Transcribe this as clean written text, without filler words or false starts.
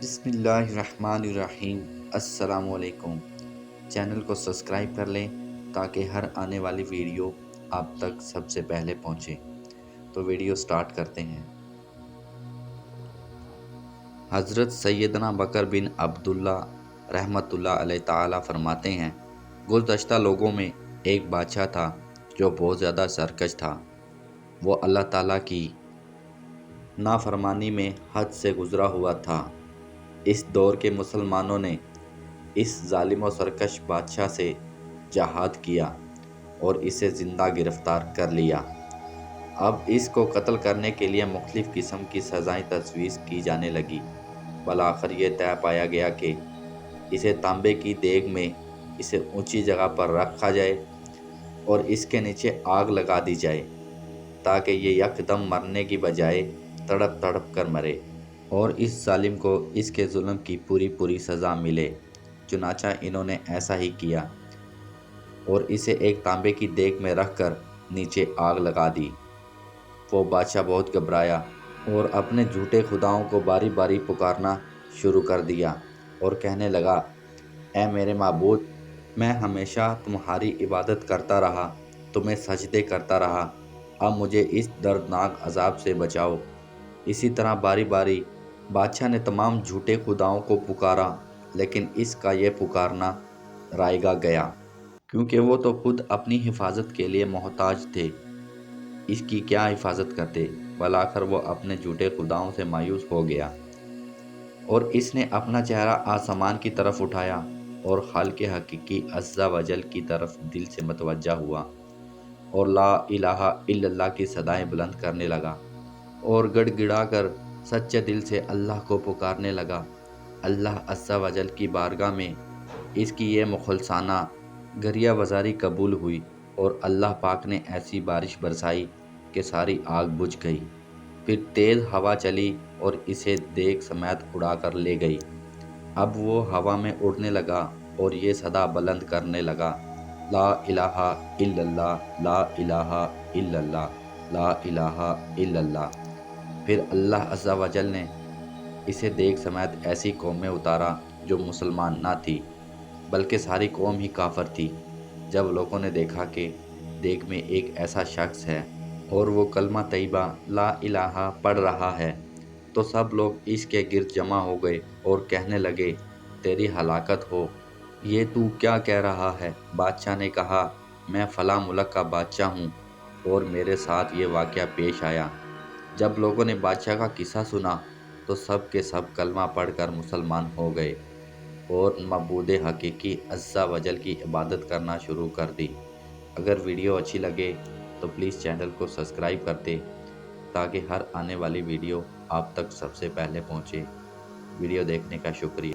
بسم اللہ الرحمن الرحیم۔ السلام علیکم۔ چینل کو سبسکرائب کر لیں تاکہ ہر آنے والی ویڈیو آپ تک سب سے پہلے پہنچے۔ تو ویڈیو سٹارٹ کرتے ہیں۔ حضرت سیدنا بکر بن عبداللہ رحمۃ اللہ علیہ تعالی فرماتے ہیں، گزشتہ لوگوں میں ایک بادشاہ تھا جو بہت زیادہ سرکش تھا۔ وہ اللہ تعالیٰ کی نافرمانی میں حد سے گزرا ہوا تھا۔ اس دور کے مسلمانوں نے اس ظالم و سرکش بادشاہ سے جہاد کیا اور اسے زندہ گرفتار کر لیا۔ اب اس کو قتل کرنے کے لیے مختلف قسم کی سزائیں تجویز کی جانے لگی۔ بالآخر یہ طے پایا گیا کہ اسے تانبے کی دیگ میں اسے اونچی جگہ پر رکھا جائے اور اس کے نیچے آگ لگا دی جائے تاکہ یہ یکدم مرنے کی بجائے تڑپ تڑپ کر مرے اور اس ظالم کو اس کے ظلم کی پوری سزا ملے۔ چنانچہ انہوں نے ایسا ہی کیا اور اسے ایک تانبے کی دیگ میں رکھ کر نیچے آگ لگا دی۔ وہ بادشاہ بہت گھبرایا اور اپنے جھوٹے خداؤں کو باری باری پکارنا شروع کر دیا اور کہنے لگا، اے میرے معبود، میں ہمیشہ تمہاری عبادت کرتا رہا، تمہیں سجدے کرتا رہا، اب مجھے اس دردناک عذاب سے بچاؤ۔ اسی طرح باری باری بادشاہ نے تمام جھوٹے خداؤں کو پکارا، لیکن اس کا یہ پکارنا رائگاں گیا، کیونکہ وہ تو خود اپنی حفاظت کے لیے محتاج تھے، اس کی کیا حفاظت کرتے۔ بالآخر وہ اپنے جھوٹے خداؤں سے مایوس ہو گیا اور اس نے اپنا چہرہ آسمان کی طرف اٹھایا اور خالق حقیقی عز و جل کی طرف دل سے متوجہ ہوا اور لا الہ الا اللہ کی صدائیں بلند کرنے لگا اور گڑ گڑا کر سچے دل سے اللہ کو پکارنے لگا۔ اللہ عز و جل کی بارگاہ میں اس کی یہ مخلصانہ گریہ وزاری قبول ہوئی اور اللہ پاک نے ایسی بارش برسائی کہ ساری آگ بجھ گئی۔ پھر تیز ہوا چلی اور اسے دیگ سمیت اڑا کر لے گئی۔ اب وہ ہوا میں اڑنے لگا اور یہ صدا بلند کرنے لگا، لا الہ الا اللہ، لا الہ الا اللہ، لا الہ الا اللہ۔ پھر اللہ عز و جل نے اسے دیگ سمیت ایسی قوم میں اتارا جو مسلمان نہ تھی، بلکہ ساری قوم ہی کافر تھی۔ جب لوگوں نے دیکھا کہ دیگ میں ایک ایسا شخص ہے اور وہ کلمہ طیبہ لا الہ پڑھ رہا ہے، تو سب لوگ اس کے گرد جمع ہو گئے اور کہنے لگے، تیری ہلاکت ہو، یہ تو کیا کہہ رہا ہے؟ بادشاہ نے کہا، میں فلاں ملک کا بادشاہ ہوں اور میرے ساتھ یہ واقعہ پیش آیا۔ جب لوگوں نے بادشاہ کا قصہ سنا تو سب کے سب کلمہ پڑھ کر مسلمان ہو گئے اور معبود حقیقی عز و جل کی عبادت کرنا شروع کر دی۔ اگر ویڈیو اچھی لگے تو پلیز چینل کو سبسکرائب کرتے تاکہ ہر آنے والی ویڈیو آپ تک سب سے پہلے پہنچے۔ ویڈیو دیکھنے کا شکریہ۔